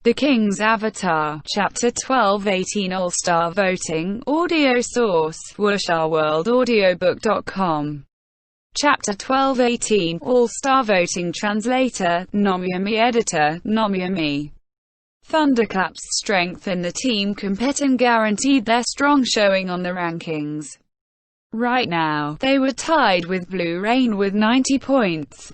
The King's Avatar, Chapter 12-18 All-Star Voting, Audio Source, WorldAudiobook.com. Chapter 12-18, All-Star Voting Translator, Nomyami Editor, Nomyami. Thunderclap's strength in the team competition guaranteed their strong showing on the rankings. Right now, they were tied with Blue Rain with 90 points.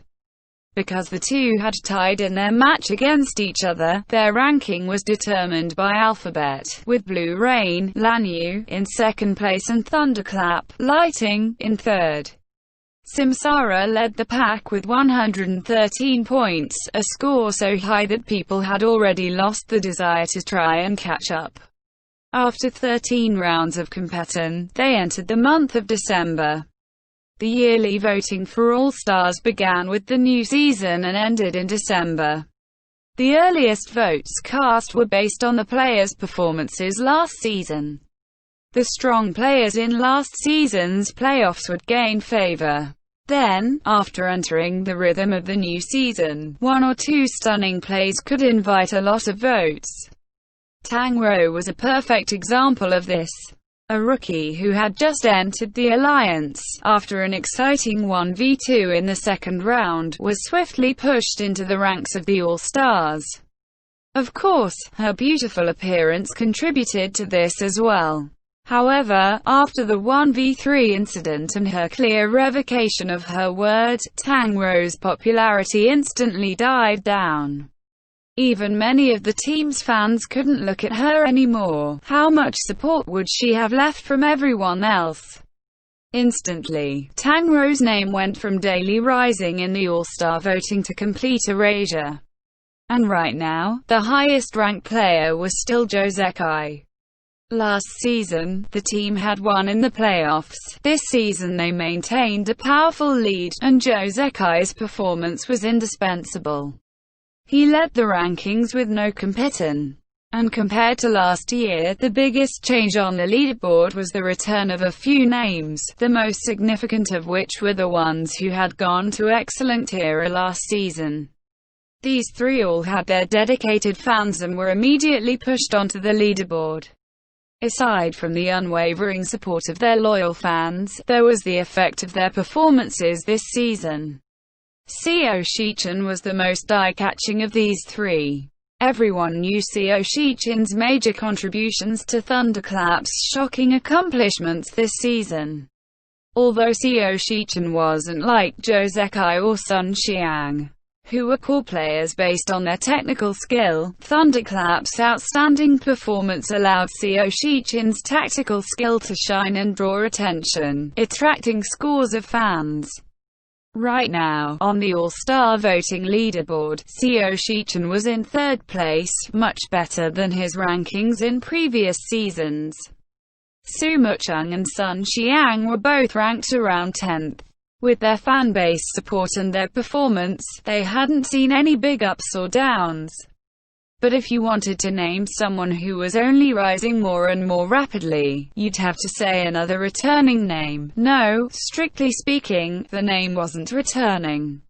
Because the two had tied in their match against each other, their ranking was determined by alphabet, with Blue Rain, Lanyu, in second place and Thunderclap, Lighting, in third. Samsara led the pack with 113 points, a score so high that people had already lost the desire to try and catch up. After 13 rounds of competition, they entered the month of December. The yearly voting for All-Stars began with the new season and ended in December. The earliest votes cast were based on the players' performances last season. The strong players in last season's playoffs would gain favor. Then, after entering the rhythm of the new season, one or two stunning plays could invite a lot of votes. Tang Rou was a perfect example of this. A rookie who had just entered the alliance, after an exciting 1v2 in the second round, was swiftly pushed into the ranks of the All-Stars. Of course, her beautiful appearance contributed to this as well. However, after the 1v3 incident and her clear revocation of her word, Tang Rou's popularity instantly died down. Even many of the team's fans couldn't look at her anymore. How much support would she have left from everyone else? Instantly, Tang Rou's name went from daily rising in the All-Star voting to complete erasure. And right now, the highest-ranked player was still Zhou Zekai. Last season, the team had won in the playoffs. This season they maintained a powerful lead, and Zhou Zekai's performance was indispensable. He led the rankings with no competition. And compared to last year, the biggest change on the leaderboard was the return of a few names, the most significant of which were the ones who had gone to excellent era last season. These three all had their dedicated fans and were immediately pushed onto the leaderboard. Aside from the unwavering support of their loyal fans, there was the effect of their performances this season. Xiao Shichen was the most eye-catching of these three. Everyone knew Xiao Shichen's major contributions to Thunderclap's shocking accomplishments this season. Although Xiao Shichen wasn't like Zhou Zekai or Sun Xiang, who were core players based on their technical skill, Thunderclap's outstanding performance allowed Xiao Shichen's tactical skill to shine and draw attention, attracting scores of fans. Right now, on the All-Star voting leaderboard, Xiao Shichen was in third place, much better than his rankings in previous seasons. Su Mucheng and Sun Xiang were both ranked around 10th. With their fanbase support and their performance, they hadn't seen any big ups or downs. But if you wanted to name someone who was only rising more and more rapidly, you'd have to say another returning name. No, strictly speaking, the name wasn't returning.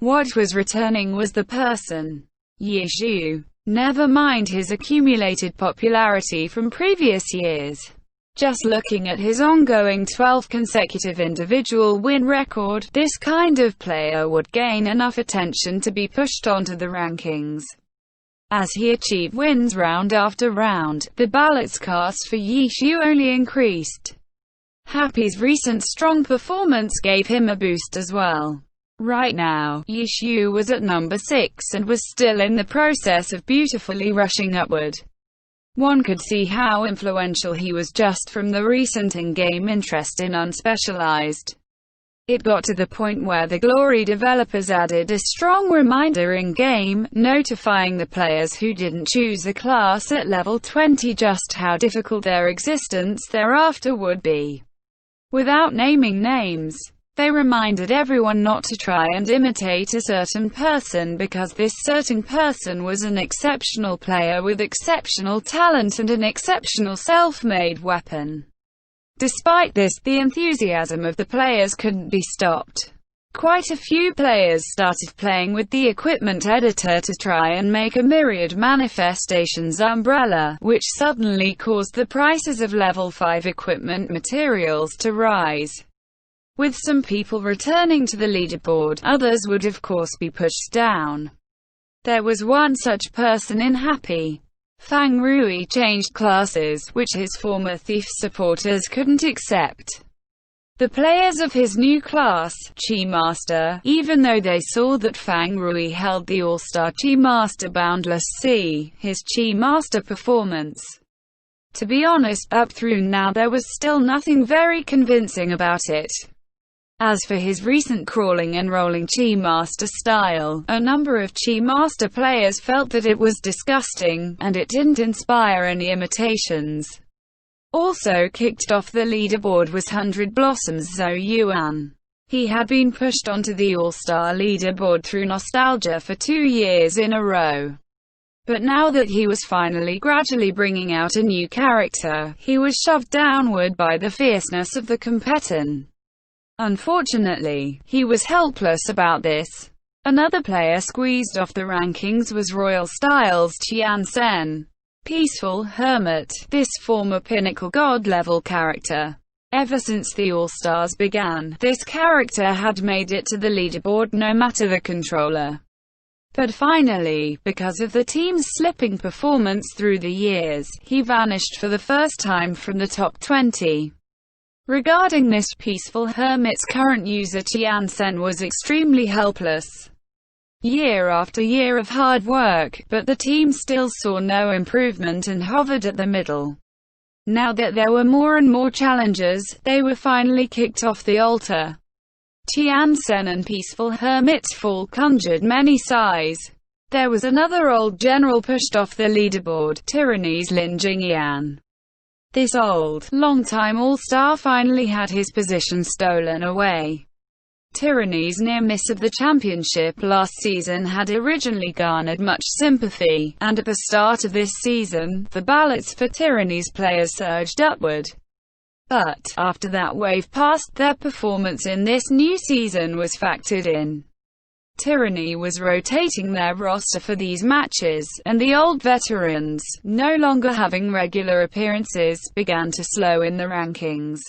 What was returning was the person. Ye Zhu. Never mind his accumulated popularity from previous years. Just looking at his ongoing 12 consecutive individual win record, this kind of player would gain enough attention to be pushed onto the rankings. As he achieved wins round after round, the ballots cast for Ye Zhu only increased. Happy's recent strong performance gave him a boost as well. Right now, Ye Zhu was at number 6 and was still in the process of beautifully rushing upward. One could see how influential he was just from the recent in-game interest in Unspecialized. It got to the point where the Glory developers added a strong reminder in-game, notifying the players who didn't choose a class at level 20 just how difficult their existence thereafter would be. Without naming names, they reminded everyone not to try and imitate a certain person because this certain person was an exceptional player with exceptional talent and an exceptional self-made weapon. Despite this, the enthusiasm of the players couldn't be stopped. Quite a few players started playing with the equipment editor to try and make a myriad manifestations umbrella, which suddenly caused the prices of level 5 equipment materials to rise. With some people returning to the leaderboard, others would of course be pushed down. There was one such person in Happy. Fang Rui changed classes, which his former Thief supporters couldn't accept. The players of his new class, Chi Master, even though they saw that Fang Rui held the All-Star Chi Master Boundless Sea, his Chi Master performance. To be honest, up through now there was still nothing very convincing about it. As for his recent crawling and rolling Chi Master style, a number of Chi Master players felt that it was disgusting, and it didn't inspire any imitations. Also kicked off the leaderboard was 100 Blossoms Zhou Yuan. He had been pushed onto the All-Star leaderboard through nostalgia for 2 years in a row. But now that he was finally gradually bringing out a new character, he was shoved downward by the fierceness of the competition. Unfortunately, he was helpless about this. Another player squeezed off the rankings was Royal Styles Qian Sen. Peaceful Hermit, this former Pinnacle God-level character. Ever since the All-Stars began, this character had made it to the leaderboard no matter the controller. But finally, because of the team's slipping performance through the years, he vanished for the first time from the top 20. Regarding this, Peaceful Hermit's current user Qian Sen was extremely helpless. Year after year of hard work, but the team still saw no improvement and hovered at the middle. Now that there were more and more challengers, they were finally kicked off the altar. Qian Sen and Peaceful Hermit's fall conjured many sighs. There was another old general pushed off the leaderboard, Tyranny's Lin Jingyan. This old, long-time all-star finally had his position stolen away. Tyranny's near miss of the championship last season had originally garnered much sympathy, and at the start of this season, the ballots for Tyranny's players surged upward. But, after that wave passed, their performance in this new season was factored in. Tyranny was rotating their roster for these matches, and the old veterans, no longer having regular appearances, began to slow in the rankings.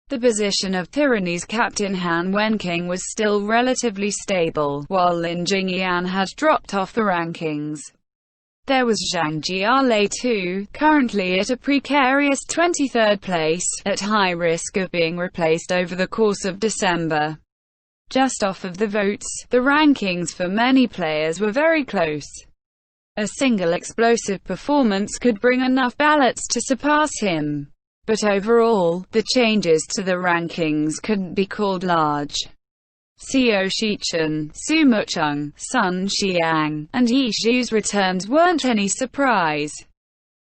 The position of Tyranny's captain Han Wenking was still relatively stable, while Lin Jingyan had dropped off the rankings. There was Zhang Jialei too, currently at a precarious 23rd place, at high risk of being replaced over the course of December. Just off of the votes, the rankings for many players were very close. A single explosive performance could bring enough ballots to surpass him. But overall, the changes to the rankings couldn't be called large. Xiao Shichen, Su Mucheng, Sun Xiang, and Yi Zhu's returns weren't any surprise.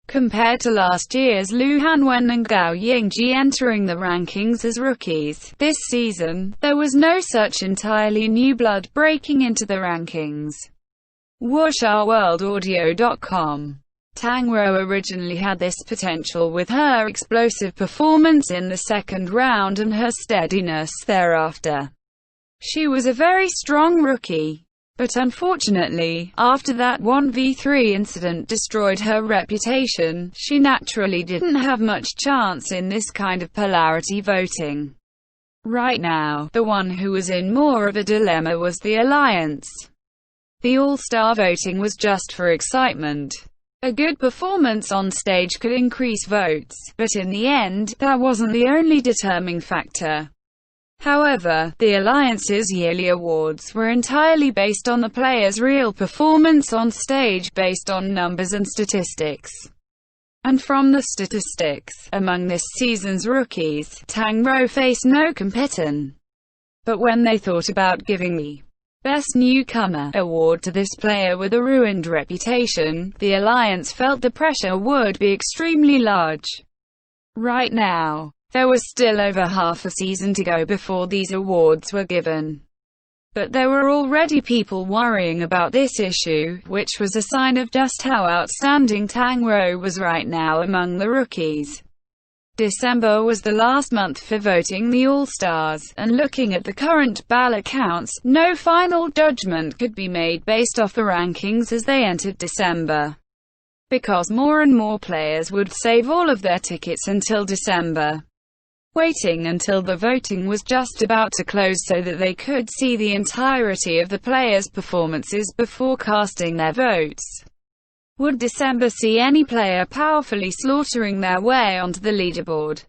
Compared to last year's Lu Hanwen and Gao Yingji entering the rankings as rookies, this season, there was no such entirely new blood breaking into the rankings. WuxaWorldAudio.com. Tang Rou originally had this potential with her explosive performance in the second round and her steadiness thereafter. She was a very strong rookie. But unfortunately, after that 1v3 incident destroyed her reputation, she naturally didn't have much chance in this kind of polarity voting. Right now, the one who was in more of a dilemma was the Alliance. The All-Star voting was just for excitement. A good performance on stage could increase votes, but in the end, that wasn't the only determining factor. However, the Alliance's yearly awards were entirely based on the player's real performance on stage based on numbers and statistics. And from the statistics, among this season's rookies, Tang Rou faced no competition. But when they thought about giving the Best Newcomer award to this player with a ruined reputation, the Alliance felt the pressure would be extremely large. Right now, there was still over half a season to go before these awards were given. But there were already people worrying about this issue, which was a sign of just how outstanding Tang Rou was right now among the rookies. December was the last month for voting the All-Stars, and looking at the current ballot counts, no final judgment could be made based off the rankings as they entered December, because more and more players would save all of their tickets until December, waiting until the voting was just about to close so that they could see the entirety of the players' performances before casting their votes. Would December see any player powerfully slaughtering their way onto the leaderboard?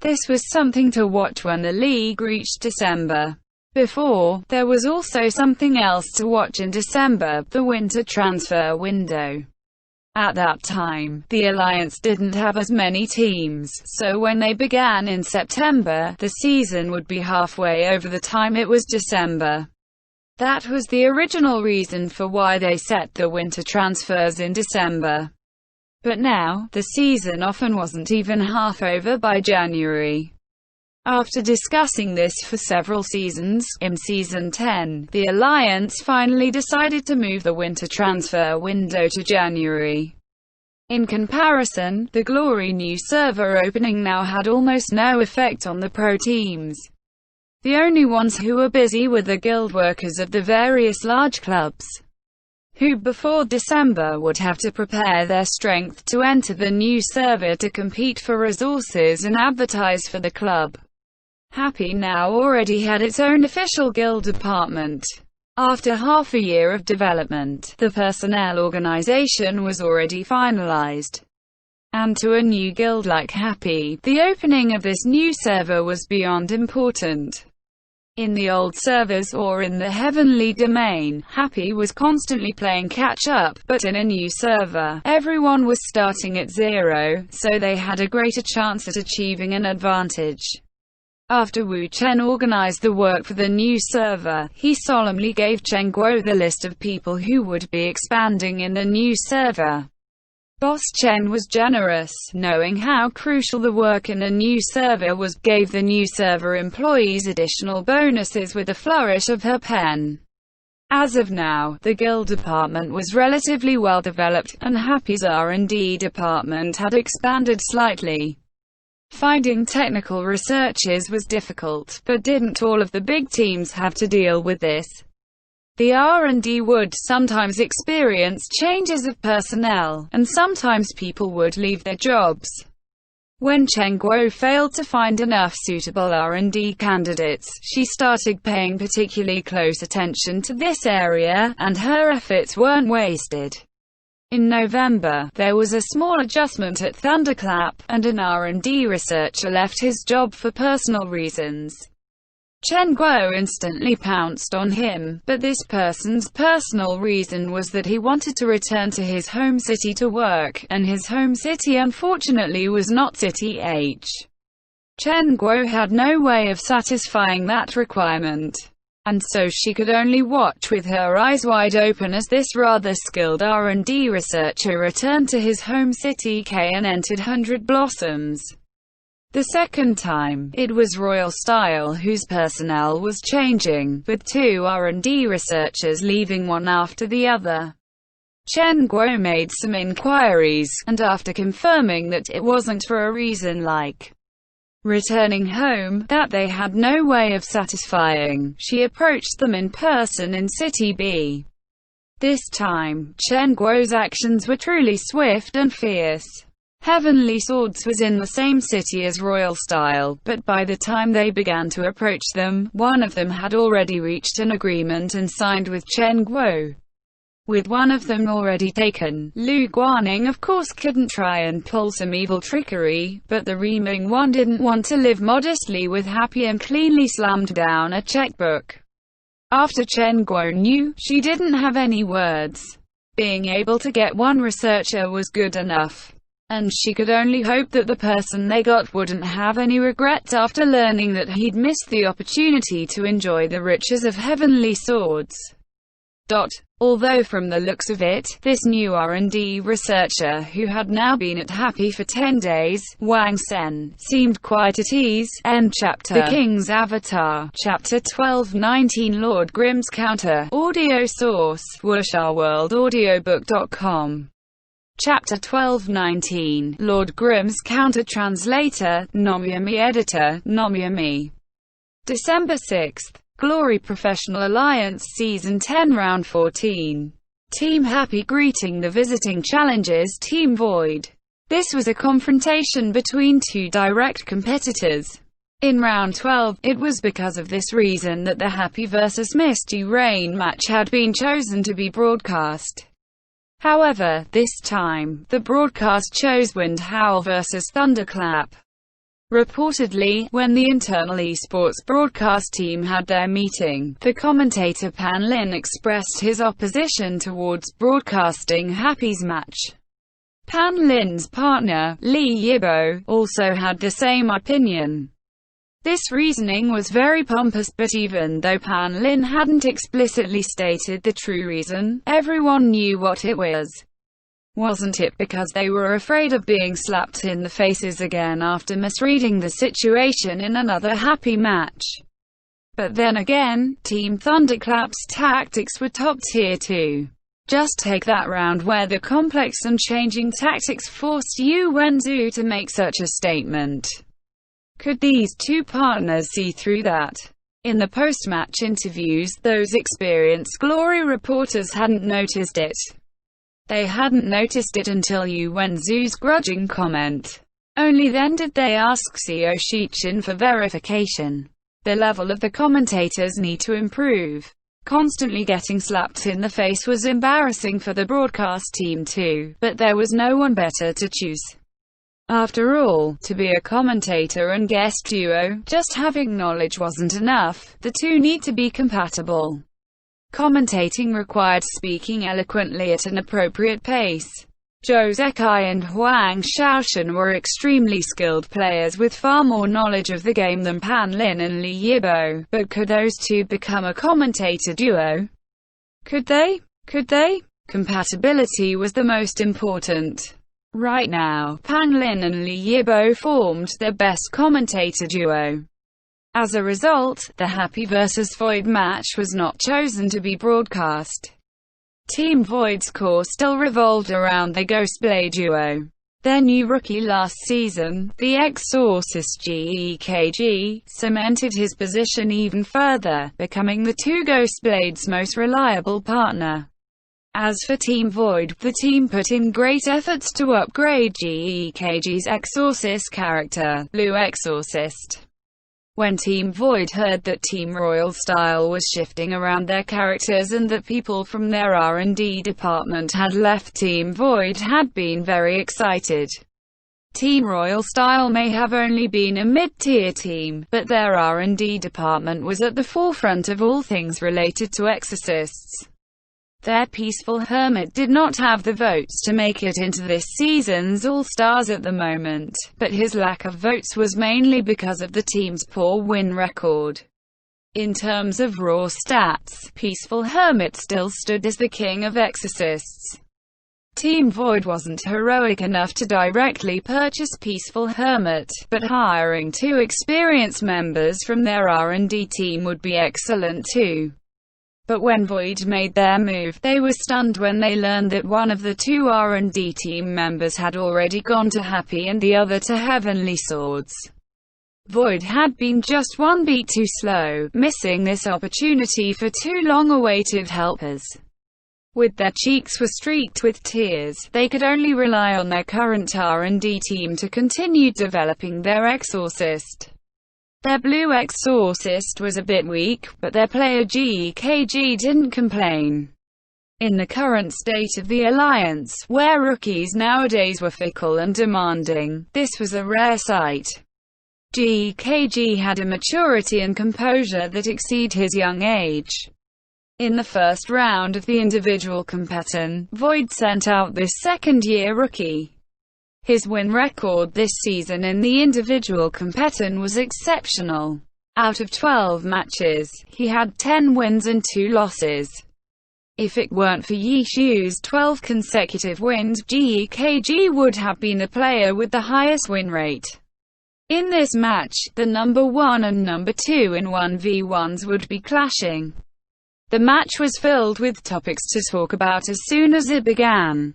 This was something to watch when the league reached December. Before, there was also something else to watch in December, the winter transfer window. At that time, the Alliance didn't have as many teams, so when they began in September, the season would be halfway over the time it was December. That was the original reason for why they set the winter transfers in December. But now, the season often wasn't even half over by January. After discussing this for several seasons, in Season 10, the Alliance finally decided to move the winter transfer window to January. In comparison, the Glory new server opening now had almost no effect on the pro teams. The only ones who were busy were the guild workers of the various large clubs, who before December would have to prepare their strength to enter the new server to compete for resources and advertise for the club. Happy now already had its own official guild department. After half a year of development, the personnel organization was already finalized. And to a new guild like Happy, the opening of this new server was beyond important. In the old servers or in the heavenly domain, Happy was constantly playing catch-up, but in a new server, everyone was starting at zero, so they had a greater chance at achieving an advantage. After Wu Chen organized the work for the new server, he solemnly gave Chen Guo the list of people who would be expanding in the new server. Boss Chen was generous, knowing how crucial the work in a new server was, gave the new server employees additional bonuses with a flourish of her pen. As of now, the guild department was relatively well developed, and Happy's R&D department had expanded slightly. Finding technical researchers was difficult, but didn't all of the big teams have to deal with this? The R&D would sometimes experience changes of personnel, and sometimes people would leave their jobs. When Chen Guo failed to find enough suitable R&D candidates, she started paying particularly close attention to this area, and her efforts weren't wasted. In November, there was a small adjustment at Thunderclap, and an R&D researcher left his job for personal reasons. Chen Guo instantly pounced on him, but this person's personal reason was that he wanted to return to his home city to work, and his home city unfortunately was not City H. Chen Guo had no way of satisfying that requirement, and so she could only watch with her eyes wide open as this rather skilled R&D researcher returned to his home city K and entered 100 Blossoms. The second time, it was Royal Style whose personnel was changing, with 2 R&D researchers leaving one after the other. Chen Guo made some inquiries, and after confirming that it wasn't for a reason like returning home, that they had no way of satisfying, she approached them in person in City B. This time, Chen Guo's actions were truly swift and fierce. Heavenly Swords was in the same city as Royal Style, but by the time they began to approach them, one of them had already reached an agreement and signed with Chen Guo. With one of them already taken, Lu Guaning of course couldn't try and pull some evil trickery, but the Reming one didn't want to live modestly with Happy and cleanly slammed down a checkbook. After Chen Guo knew, she didn't have any words. Being able to get one researcher was good enough, and she could only hope that the person they got wouldn't have any regrets after learning that he'd missed the opportunity to enjoy the riches of Heavenly Swords. Although from the looks of it, this new R&D researcher, who had now been at Happy for 10 days, Wang Sen, seemed quite at ease. End chapter. The King's Avatar. Chapter 12-19 Lord Grimm's Counter. Audio source, WuxaWorldAudiobook.com. Chapter 12:19 Lord Grimm's Counter-Translator, Nomiyami Editor, Nomiyami. December 6. Glory Professional Alliance Season 10 Round 14. Team Happy greeting the visiting challengers Team Void. This was a confrontation between two direct competitors. In Round 12, it was because of this reason that the Happy vs Misty Rain match had been chosen to be broadcast. However, this time, the broadcast chose Wind Howl vs Thunderclap. Reportedly, when the internal esports broadcast team had their meeting, the commentator Pan Lin expressed his opposition towards broadcasting Happy's match. Pan Lin's partner, Lee Yibo, also had the same opinion. This reasoning was very pompous, but even though Pan Lin hadn't explicitly stated the true reason, everyone knew what it was. Wasn't it because they were afraid of being slapped in the faces again after misreading the situation in another Happy match? But then again, Team Thunderclap's tactics were top tier too. Just take that round where the complex and changing tactics forced Yu Wenzu to make such a statement. Could these two partners see through that? In the post-match interviews, those experienced Glory reporters hadn't noticed it. They hadn't noticed it until Yu Wenzu's grudging comment. Only then did they ask Seo Shichin for verification. The level of the commentators need to improve. Constantly getting slapped in the face was embarrassing for the broadcast team too, but there was no one better to choose. After all, to be a commentator and guest duo, just having knowledge wasn't enough, the two need to be compatible. Commentating required speaking eloquently at an appropriate pace. Zhou Zekai and Huang Shaoshan were extremely skilled players with far more knowledge of the game than Pan Lin and Li Yibo, but could those two become a commentator duo? Could they? Compatibility was the most important. Right now, Pan Lin and Li Yibo formed their best commentator duo. As a result, the Happy vs Void match was not chosen to be broadcast. Team Void's core still revolved around the Ghostblade duo. Their new rookie last season, the Exorcist GEKG, cemented his position even further, becoming the two Ghostblades' most reliable partner. As for Team Void, the team put in great efforts to upgrade GEKG's Exorcist character, Lu Exorcist. When Team Void heard that Team Royal Style was shifting around their characters and that people from their R&D department had left, Team Void had been very excited. Team Royal Style may have only been a mid-tier team, but their R&D department was at the forefront of all things related to exorcists. Their Peaceful Hermit did not have the votes to make it into this season's All-Stars at the moment, but his lack of votes was mainly because of the team's poor win record. In terms of raw stats, Peaceful Hermit still stood as the king of exorcists. Team Void wasn't heroic enough to directly purchase Peaceful Hermit, but hiring two experienced members from their R&D team would be excellent too. But when Void made their move, they were stunned when they learned that one of the two R&D team members had already gone to Happy and the other to Heavenly Swords. Void had been just one beat too slow, missing this opportunity for two long-awaited helpers. With their cheeks were streaked with tears, they could only rely on their current R&D team to continue developing their Exorcist. Their blue Exorcist was a bit weak, but their player GEKG didn't complain. In the current state of the Alliance, where rookies nowadays were fickle and demanding, this was a rare sight. GEKG had a maturity and composure that exceed his young age. In the first round of the individual competition, Void sent out this second-year rookie. His win record this season in the individual competition was exceptional. Out of 12 matches, he had 10 wins and 2 losses. If it weren't for Yishu's 12 consecutive wins, GEKG would have been the player with the highest win rate. In this match, the number 1 and number 2 in 1v1s would be clashing. The match was filled with topics to talk about as soon as it began.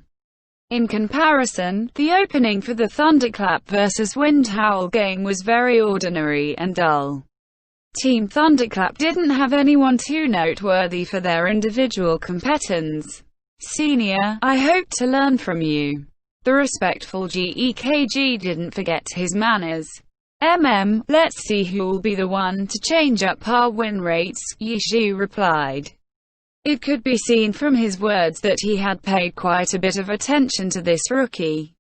In comparison, the opening for the Thunderclap vs. Wind Howl game was very ordinary and dull. Team Thunderclap didn't have anyone too noteworthy for their individual competence. Senior, I hope to learn from you. The respectful GEKG didn't forget his manners. Let's see who'll be the one to change up our win rates, Yishu replied. It could be seen from his words that he had paid quite a bit of attention to this rookie.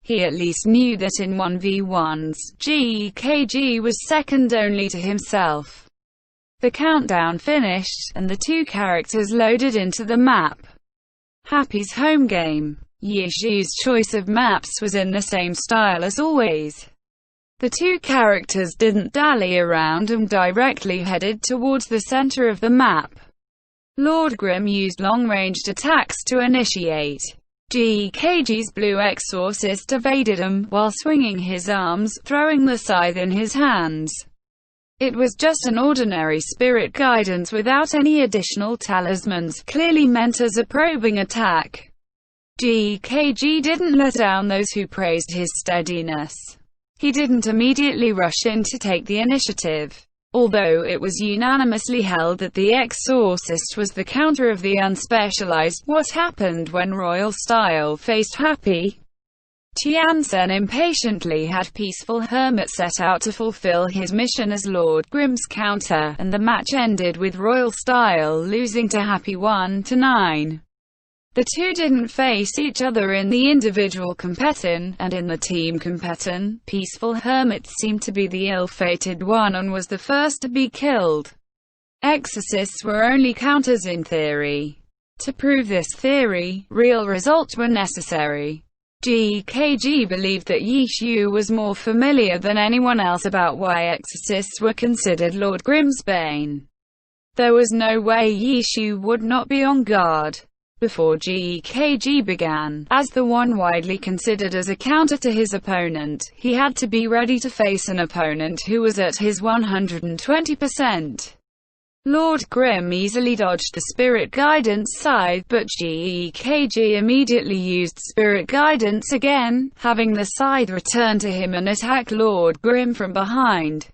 He at least knew that in 1v1s, GEKG was second only to himself. The countdown finished, and the two characters loaded into the map. Happy's home game. Yishu's choice of maps was in the same style as always. The two characters didn't dally around and directly headed towards the center of the map. Lord Grim used long-ranged attacks to initiate. GEKG's Blue Exorcist evaded him, while swinging his arms, throwing the scythe in his hands. It was just an ordinary spirit guidance without any additional talismans, clearly meant as a probing attack. GEKG didn't let down those who praised his steadiness. He didn't immediately rush in to take the initiative. Although it was unanimously held that the Exorcist was the counter of the unspecialized, what happened when Royal Style faced Happy? Tiansen impatiently had Peaceful Hermit set out to fulfill his mission as Lord Grim's counter, and the match ended with Royal Style losing to Happy 1-9. The two didn't face each other in the individual competition, and in the team competition, Peaceful Hermit seemed to be the ill-fated one and was the first to be killed. Exorcists were only counters in theory. To prove this theory, real results were necessary. GEKG believed that Yishu was more familiar than anyone else about why exorcists were considered Lord Grim's bane. There was no way Yishu would not be on guard. Before GEKG began, as the one widely considered as a counter to his opponent, he had to be ready to face an opponent who was at his 120%. Lord Grim easily dodged the Spirit Guidance scythe, but GEKG immediately used Spirit Guidance again, having the scythe return to him and attack Lord Grim from behind.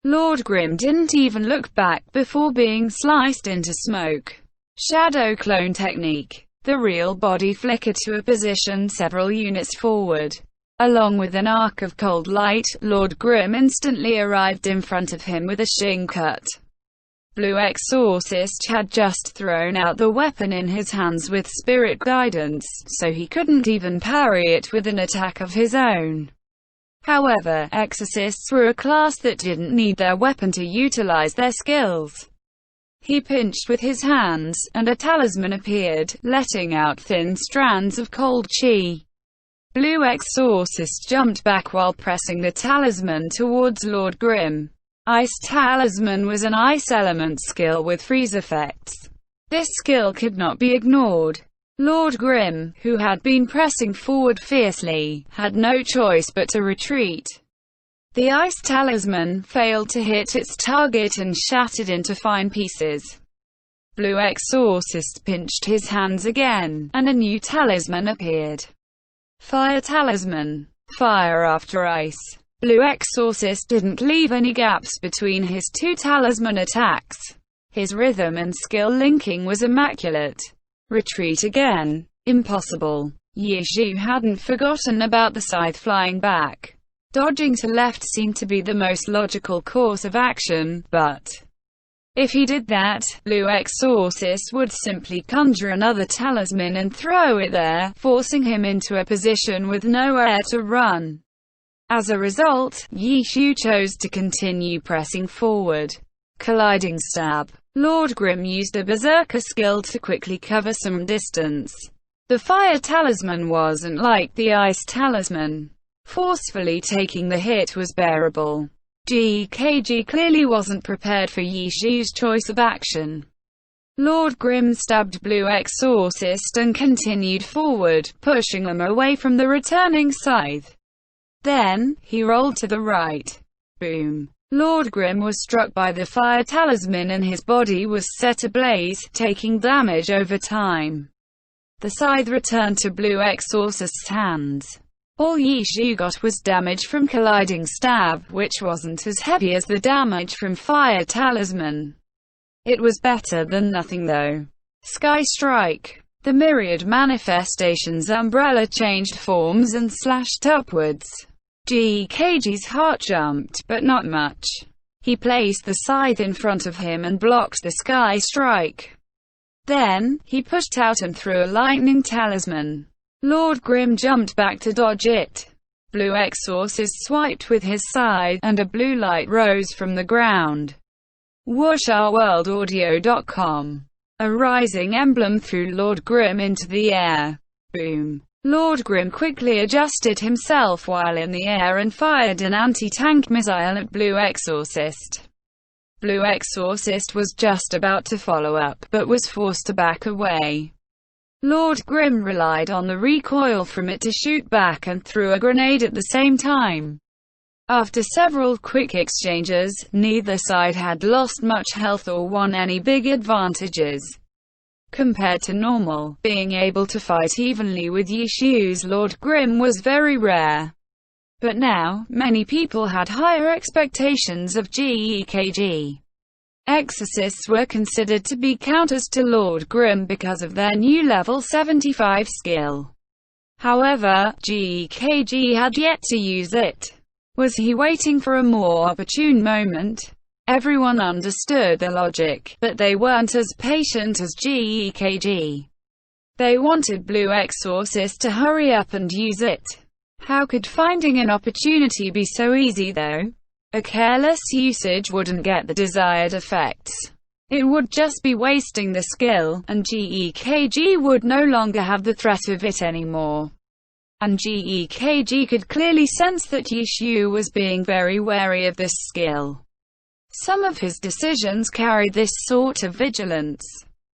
Lord Grim didn't even look back before being sliced into smoke. Shadow clone technique. The real body flickered to a position several units forward. Along with an arc of cold light, Lord Grim instantly arrived in front of him with a shin cut. Blue Exorcist had just thrown out the weapon in his hands with Spirit Guidance, so he couldn't even parry it with an attack of his own. However, Exorcists were a class that didn't need their weapon to utilize their skills. He pinched with his hands, and a talisman appeared, letting out thin strands of cold chi. Blue Exorcist jumped back while pressing the talisman towards Lord Grim. Ice Talisman was an ice element skill with freeze effects. This skill could not be ignored. Lord Grim, who had been pressing forward fiercely, had no choice but to retreat. The Ice Talisman failed to hit its target and shattered into fine pieces. Blue Exorcist pinched his hands again, and a new talisman appeared. Fire Talisman. Fire after ice. Blue Exorcist didn't leave any gaps between his two talisman attacks. His rhythm and skill linking was immaculate. Retreat again. Impossible. Yishu hadn't forgotten about the scythe flying back. Dodging to left seemed to be the most logical course of action, but if he did that, Blue Exorcist would simply conjure another talisman and throw it there, forcing him into a position with nowhere to run. As a result, Yishu chose to continue pressing forward. Colliding stab. Lord Grim used a berserker skill to quickly cover some distance. The fire talisman wasn't like the ice talisman. Forcefully taking the hit was bearable. GEKG clearly wasn't prepared for Yishu's choice of action. Lord Grim stabbed Blue Exorcist and continued forward, pushing them away from the returning scythe. Then, he rolled to the right. Boom. Lord Grim was struck by the fire talisman and his body was set ablaze, taking damage over time. The scythe returned to Blue Exorcist's hands. All Yishu got was damage from colliding stab, which wasn't as heavy as the damage from Fire Talisman. It was better than nothing though. Sky Strike. The myriad manifestations umbrella changed forms and slashed upwards. GKG's heart jumped, but not much. He placed the scythe in front of him and blocked the Sky Strike. Then, he pushed out and threw a lightning talisman. Lord Grim jumped back to dodge it. Blue Exorcist swiped with his scythe, and a blue light rose from the ground. WhooshOurWorldAudio.com. A rising emblem threw Lord Grim into the air. Boom. Lord Grim quickly adjusted himself while in the air and fired an anti-tank missile at Blue Exorcist. Blue Exorcist was just about to follow up, but was forced to back away. Lord Grim relied on the recoil from it to shoot back and threw a grenade at the same time. After several quick exchanges, neither side had lost much health or won any big advantages. Compared to normal, being able to fight evenly with Yishu's Lord Grim was very rare. But now, many people had higher expectations of GEKG. Exorcists were considered to be counters to Lord Grim because of their new level 75 skill. However, GEKG had yet to use it. Was he waiting for a more opportune moment? Everyone understood the logic, but they weren't as patient as GEKG. They wanted Blue Exorcist to hurry up and use it. How could finding an opportunity be so easy though? A careless usage wouldn't get the desired effects. It would just be wasting the skill, and GEKG would no longer have the threat of it anymore. And GEKG could clearly sense that Yishu was being very wary of this skill. Some of his decisions carried this sort of vigilance.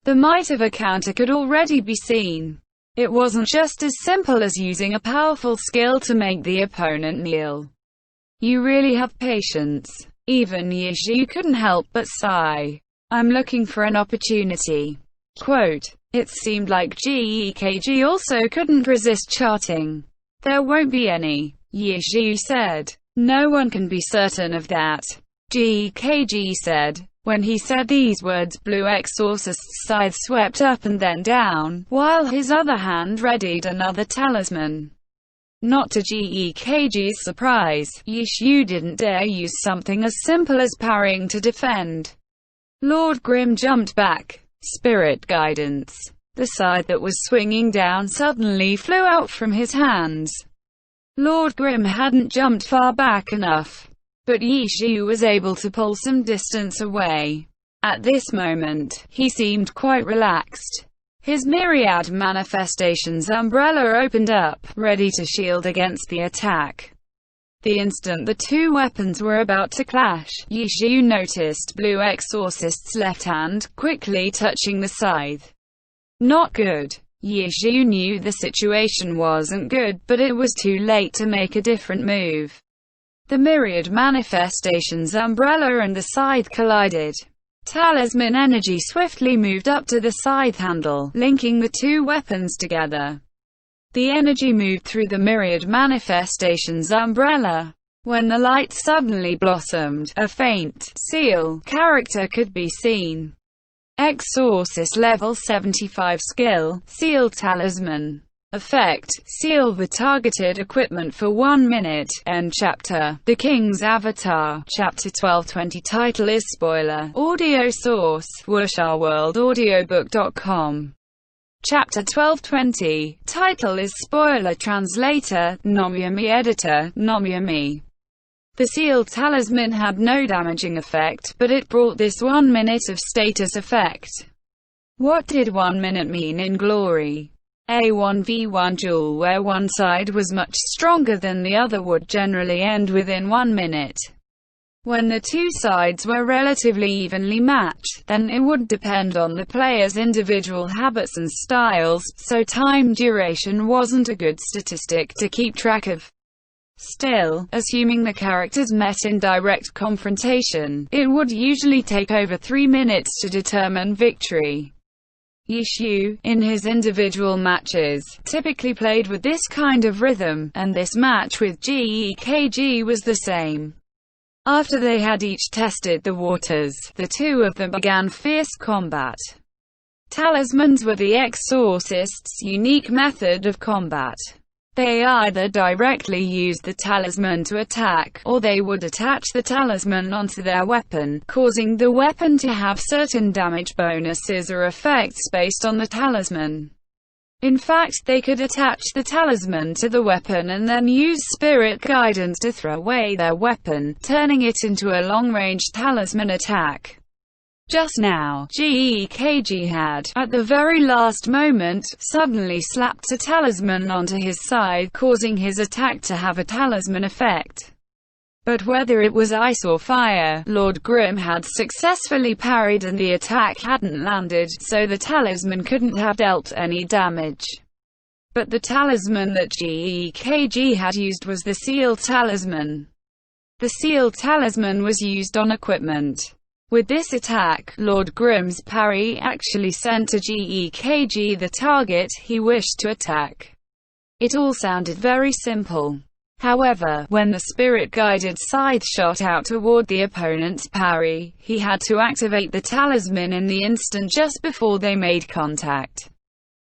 The might of a counter could already be seen. It wasn't just as simple as using a powerful skill to make the opponent kneel. You really have patience. Even Yishu couldn't help but sigh. I'm looking for an opportunity. Quote, it seemed like GEKG also couldn't resist charting. There won't be any, Yishu said. No one can be certain of that, GEKG said. When he said these words, Blue Exorcist's scythe swept up and then down, while his other hand readied another talisman. Not to GEKG's surprise, Yishu didn't dare use something as simple as parrying to defend. Lord Grim jumped back. Spirit guidance. The scythe that was swinging down suddenly flew out from his hands. Lord Grim hadn't jumped far back enough, but Yishu was able to pull some distance away. At this moment, he seemed quite relaxed. His myriad manifestations umbrella opened up, ready to shield against the attack. The instant the two weapons were about to clash, Yishu noticed Blue Exorcist's left hand quickly touching the scythe. Not good. Yishu knew the situation wasn't good, but it was too late to make a different move. The myriad manifestations umbrella and the scythe collided. Talisman energy swiftly moved up to the scythe handle, linking the two weapons together. The energy moved through the myriad manifestations umbrella. When the light suddenly blossomed, a faint, seal, character could be seen. Exorcist level 75 skill, Seal Talisman. Effect, seal the targeted equipment for 1 minute. End chapter. The King's Avatar. Chapter 1220. Title is spoiler. Audio source, WhooshOurWorldAudiobook.com. Chapter 1220. Title is spoiler. Translator, Nomyami. Editor, Nomyami. The Seal Talisman had no damaging effect, but it brought this 1 minute of status effect. What did 1 minute mean in Glory? A 1v1 duel where one side was much stronger than the other would generally end within 1 minute. When the two sides were relatively evenly matched, then it would depend on the player's individual habits and styles, so time duration wasn't a good statistic to keep track of. Still, assuming the characters met in direct confrontation, it would usually take over 3 minutes to determine victory. Yishu, in his individual matches, typically played with this kind of rhythm, and this match with GEKG was the same. After they had each tested the waters, the two of them began fierce combat. Talismans were the exorcists' unique method of combat. They either directly used the talisman to attack, or they would attach the talisman onto their weapon, causing the weapon to have certain damage bonuses or effects based on the talisman. In fact, they could attach the talisman to the weapon and then use spirit guidance to throw away their weapon, turning it into a long-range talisman attack. Just now, GEKG had, at the very last moment, suddenly slapped a talisman onto his side, causing his attack to have a talisman effect. But whether it was ice or fire, Lord Grimm had successfully parried and the attack hadn't landed, so the talisman couldn't have dealt any damage. But the talisman that GEKG had used was the seal talisman. The seal talisman was used on equipment. With this attack, Lord Grimm's parry actually sent to GEKG the target he wished to attack. It all sounded very simple. However, when the spirit-guided scythe shot out toward the opponent's parry, he had to activate the talisman in the instant just before they made contact.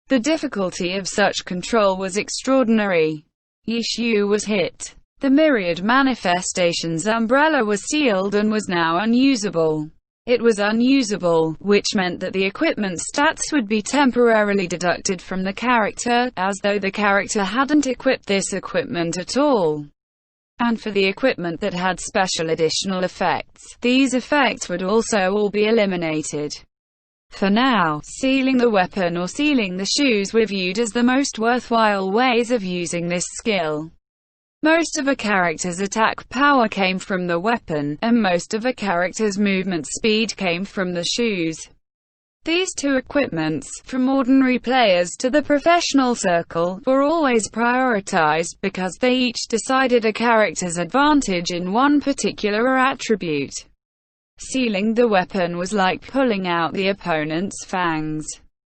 The difficulty of such control was extraordinary. Yishu was hit. The Myriad Manifestations umbrella was sealed and was now unusable. It was unusable, which meant that the equipment stats would be temporarily deducted from the character, as though the character hadn't equipped this equipment at all. And for the equipment that had special additional effects, these effects would also all be eliminated. For now, sealing the weapon or sealing the shoes were viewed as the most worthwhile ways of using this skill. Most of a character's attack power came from the weapon, and most of a character's movement speed came from the shoes. These two equipments, from ordinary players to the professional circle, were always prioritized because they each decided a character's advantage in one particular attribute. Sealing the weapon was like pulling out the opponent's fangs.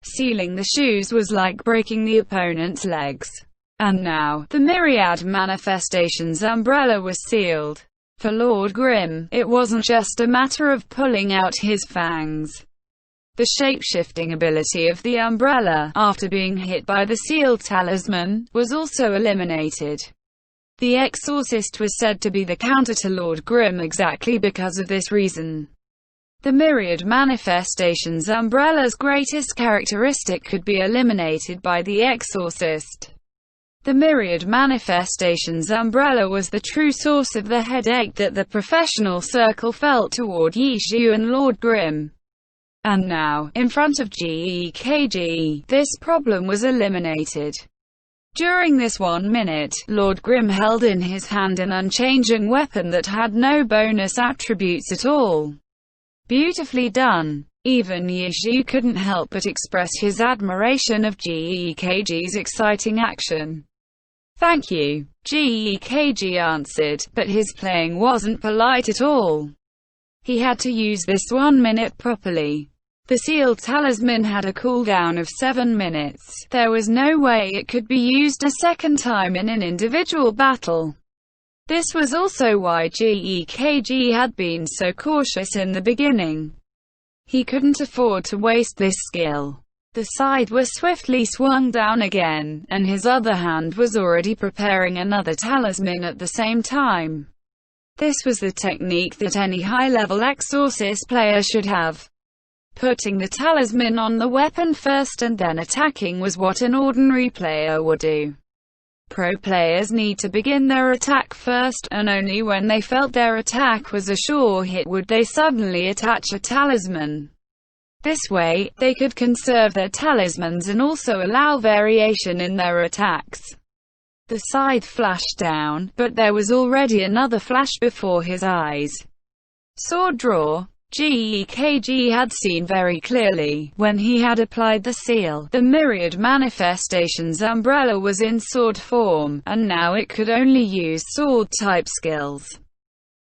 Sealing the shoes was like breaking the opponent's legs. And now, the Myriad Manifestations umbrella was sealed. For Lord Grimm, it wasn't just a matter of pulling out his fangs. The shape-shifting ability of the umbrella, after being hit by the seal talisman, was also eliminated. The Exorcist was said to be the counter to Lord Grimm exactly because of this reason. The Myriad Manifestations umbrella's greatest characteristic could be eliminated by the Exorcist. The Myriad Manifestations umbrella was the true source of the headache that the professional circle felt toward Yishu and Lord Grimm. And now, in front of GEKG, this problem was eliminated. During this 1 minute, Lord Grimm held in his hand an unchanging weapon that had no bonus attributes at all. Beautifully done. Even Yishu couldn't help but express his admiration of GEKG's exciting action. "Thank you," GEKG answered, but his playing wasn't polite at all. He had to use this 1 minute properly. The seal talisman had a cooldown of 7 minutes. There was no way it could be used a second time in an individual battle. This was also why GEKG had been so cautious in the beginning. He couldn't afford to waste this skill. The scythe was swiftly swung down again, and his other hand was already preparing another talisman at the same time. This was the technique that any high-level Exorcist player should have. Putting the talisman on the weapon first and then attacking was what an ordinary player would do. Pro players need to begin their attack first, and only when they felt their attack was a sure hit would they suddenly attach a talisman. This way, they could conserve their talismans and also allow variation in their attacks. The scythe flashed down, but there was already another flash before his eyes. Sword draw. GEKG had seen very clearly, when he had applied the seal, the Myriad Manifestations umbrella was in sword form, and now it could only use sword-type skills.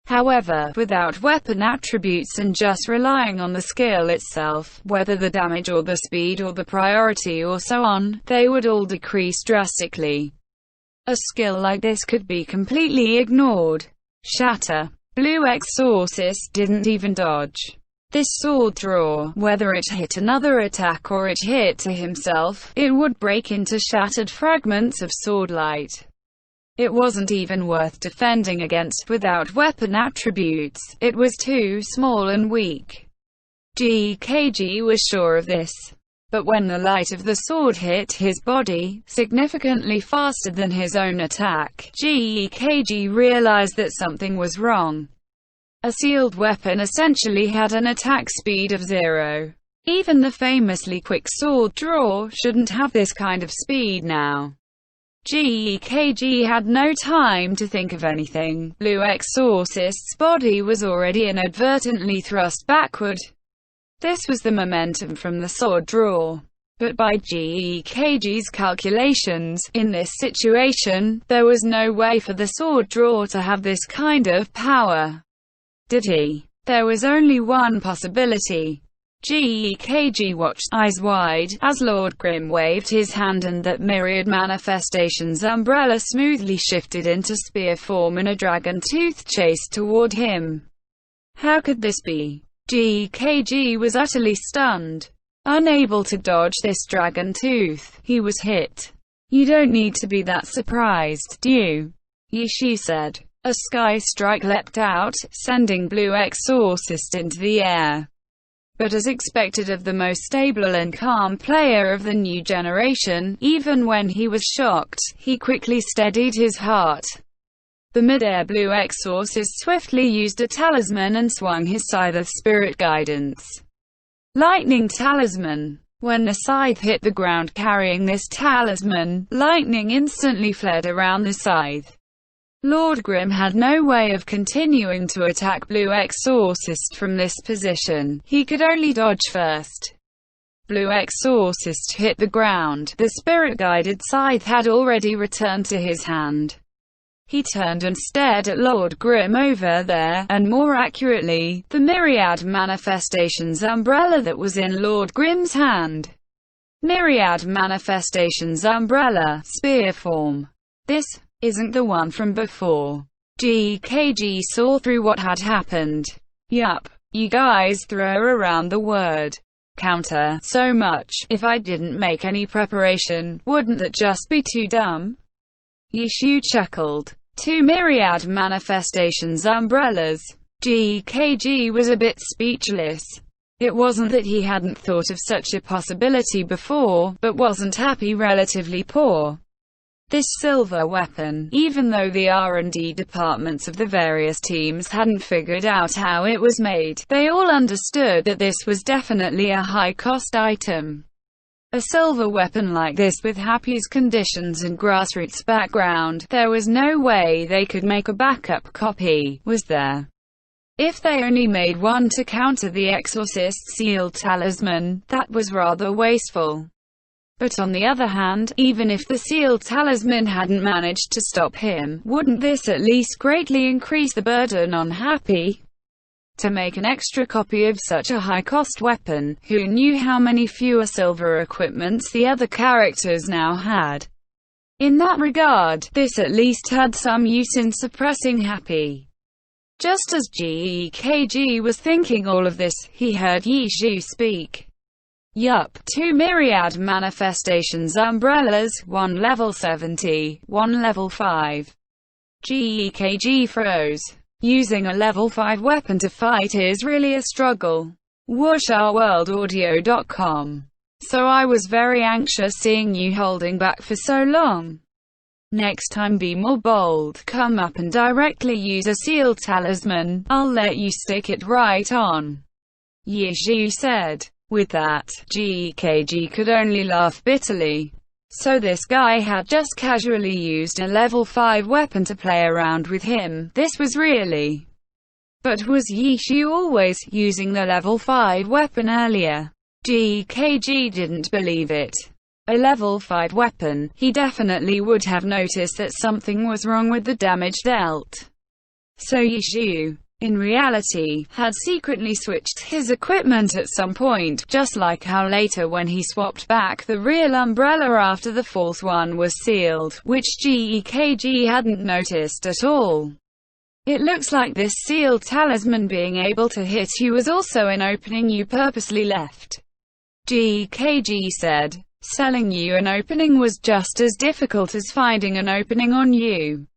However, without weapon attributes and just relying on the skill itself, whether the damage or the speed or the priority or so on, they would all decrease drastically. A skill like this could be completely ignored. Shatter. Blue Exorcist didn't even dodge this sword draw. Whether it hit another attack or it hit to himself, it would break into shattered fragments of sword light. It wasn't even worth defending against without weapon attributes, it was too small and weak. GKG was sure of this. But when the light of the sword hit his body, significantly faster than his own attack, GKG realized that something was wrong. A sealed weapon essentially had an attack speed of 0. Even the famously quick sword draw shouldn't have this kind of speed now. GKG had no time to think of anything. Blue Exorcist's body was already inadvertently thrust backward. This was the momentum from the sword draw. But by GKG's calculations, in this situation, there was no way for the sword draw to have this kind of power. Did he? There was only one possibility. GKG watched, eyes wide, as Lord Grim waved his hand and that Myriad Manifestations umbrella smoothly shifted into spear form and a dragon tooth chased toward him. How could this be? GKG was utterly stunned. Unable to dodge this dragon tooth, he was hit. You don't need to be that surprised, do you? Yishi said. A sky strike leapt out, sending Blue Exorcist into the air. But as expected of the most stable and calm player of the new generation, even when he was shocked, he quickly steadied his heart. The mid-air Blue Exorcist swiftly used a talisman and swung his scythe of spirit guidance. Lightning Talisman. When the scythe hit the ground carrying this talisman, lightning instantly fled around the scythe. Lord Grim had no way of continuing to attack Blue Exorcist from this position, he could only dodge first. Blue Exorcist hit the ground, the spirit-guided scythe had already returned to his hand. He turned and stared at Lord Grim over there, and more accurately, the Myriad Manifestations umbrella that was in Lord Grim's hand. Myriad Manifestations umbrella, spear form. This isn't the one from before. GKG saw through what had happened. Yup. You guys throw around the word counter so much. If I didn't make any preparation, wouldn't that just be too dumb? Yishu chuckled. 2 Myriad Manifestations umbrellas. GKG was a bit speechless. It wasn't that he hadn't thought of such a possibility before, but wasn't happy relatively poor. This silver weapon, even though the R&D departments of the various teams hadn't figured out how it was made, they all understood that this was definitely a high-cost item. A silver weapon like this with Happy's conditions and grassroots background, there was no way they could make a backup copy, was there? If they only made one to counter the Exorcist's sealed talisman, that was rather wasteful. But on the other hand, even if the sealed talisman hadn't managed to stop him, wouldn't this at least greatly increase the burden on Happy? To make an extra copy of such a high-cost weapon, who knew how many fewer silver equipments the other characters now had? In that regard, this at least had some use in suppressing Happy. Just as GKG was thinking all of this, he heard Yishu speak. Yup, 2 Myriad Manifestations umbrellas, 1 level 70, 1 level 5. GKG froze. Using a level 5 weapon to fight is really a struggle. WhooshOurWorldAudio.com. So I was very anxious seeing you holding back for so long. Next time be more bold, come up and directly use a sealed talisman, I'll let you stick it right on. Yishu said. With that, GKG could only laugh bitterly. So this guy had just casually used a level 5 weapon to play around with him, this was really. But was Yishu always using the level 5 weapon earlier? GKG didn't believe it. A level 5 weapon, he definitely would have noticed that something was wrong with the damage dealt. So Yishu, in reality, had secretly switched his equipment at some point, just like how later when he swapped back the real umbrella after the false one was sealed, which GEKG hadn't noticed at all. It looks like this sealed talisman being able to hit you was also an opening you purposely left. GEKG said, selling you an opening was just as difficult as finding an opening on you.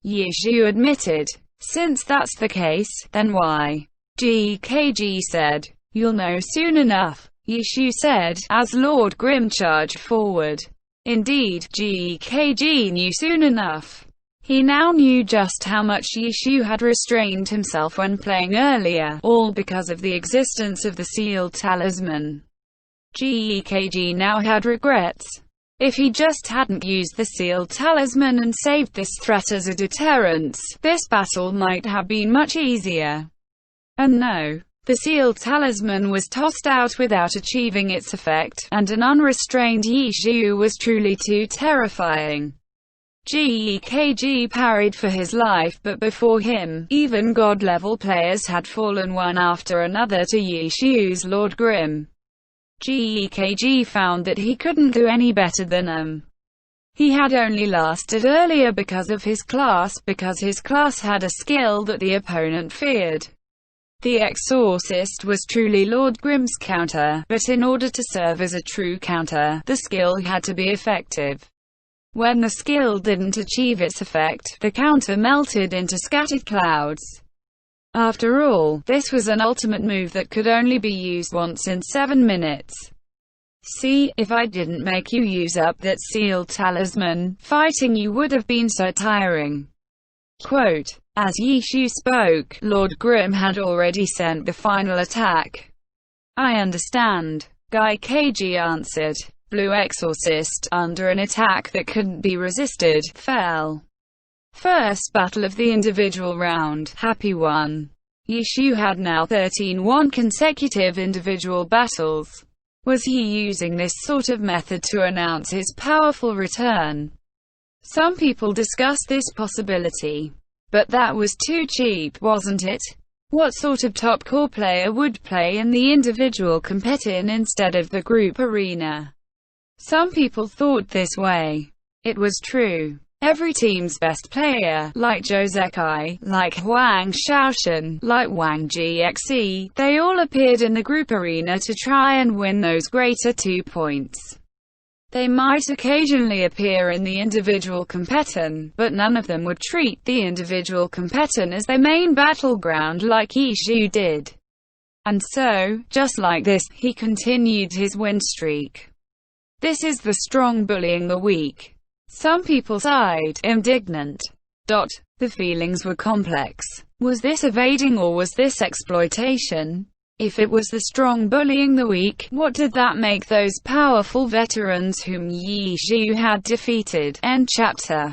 Yishu admitted, since that's the case, then why? GEKG said, you'll know soon enough. Yishu said, as Lord Grimm charged forward. Indeed, GEKG knew soon enough. He now knew just how much Yishu had restrained himself when playing earlier, all because of the existence of the sealed talisman. GEKG now had regrets. If he just hadn't used the sealed talisman and saved this threat as a deterrence, this battle might have been much easier. And no, the sealed talisman was tossed out without achieving its effect, and an unrestrained Yishu was truly too terrifying. GEKG parried for his life, but before him, even god-level players had fallen one after another to Yishu's Lord Grimm. GEKG found that he couldn't do any better than him. He had only lasted earlier because of his class had a skill that the opponent feared. The Exorcist was truly Lord Grimm's counter, but in order to serve as a true counter, the skill had to be effective. When the skill didn't achieve its effect, the counter melted into scattered clouds. After all, this was an ultimate move that could only be used once in 7 minutes. See, if I didn't make you use up that sealed talisman, fighting you would have been so tiring. Quote, as Yishu spoke, Lord Grimm had already sent the final attack. I understand. GEKG answered. Blue Exorcist, under an attack that couldn't be resisted, fell. First battle of the individual round, happy one. Yishu had now 13 consecutive individual battles. Was he using this sort of method to announce his powerful return? Some people discussed this possibility. But that was too cheap, wasn't it? What sort of top-core player would play in the individual competition instead of the group arena? Some people thought this way. It was true. Every team's best player, like Zhou Zekai, like Huang Shaoshan, like Wang Gxe, they all appeared in the group arena to try and win those greater 2 points. They might occasionally appear in the individual competition, but none of them would treat the individual competition as their main battleground like Yishu did. And so, just like this, he continued his win streak. This is the strong bullying the weak. Some people sighed, indignant. The feelings were complex. Was this evading or was this exploitation? If it was the strong bullying the weak, what did that make those powerful veterans whom Yishu had defeated? End chapter.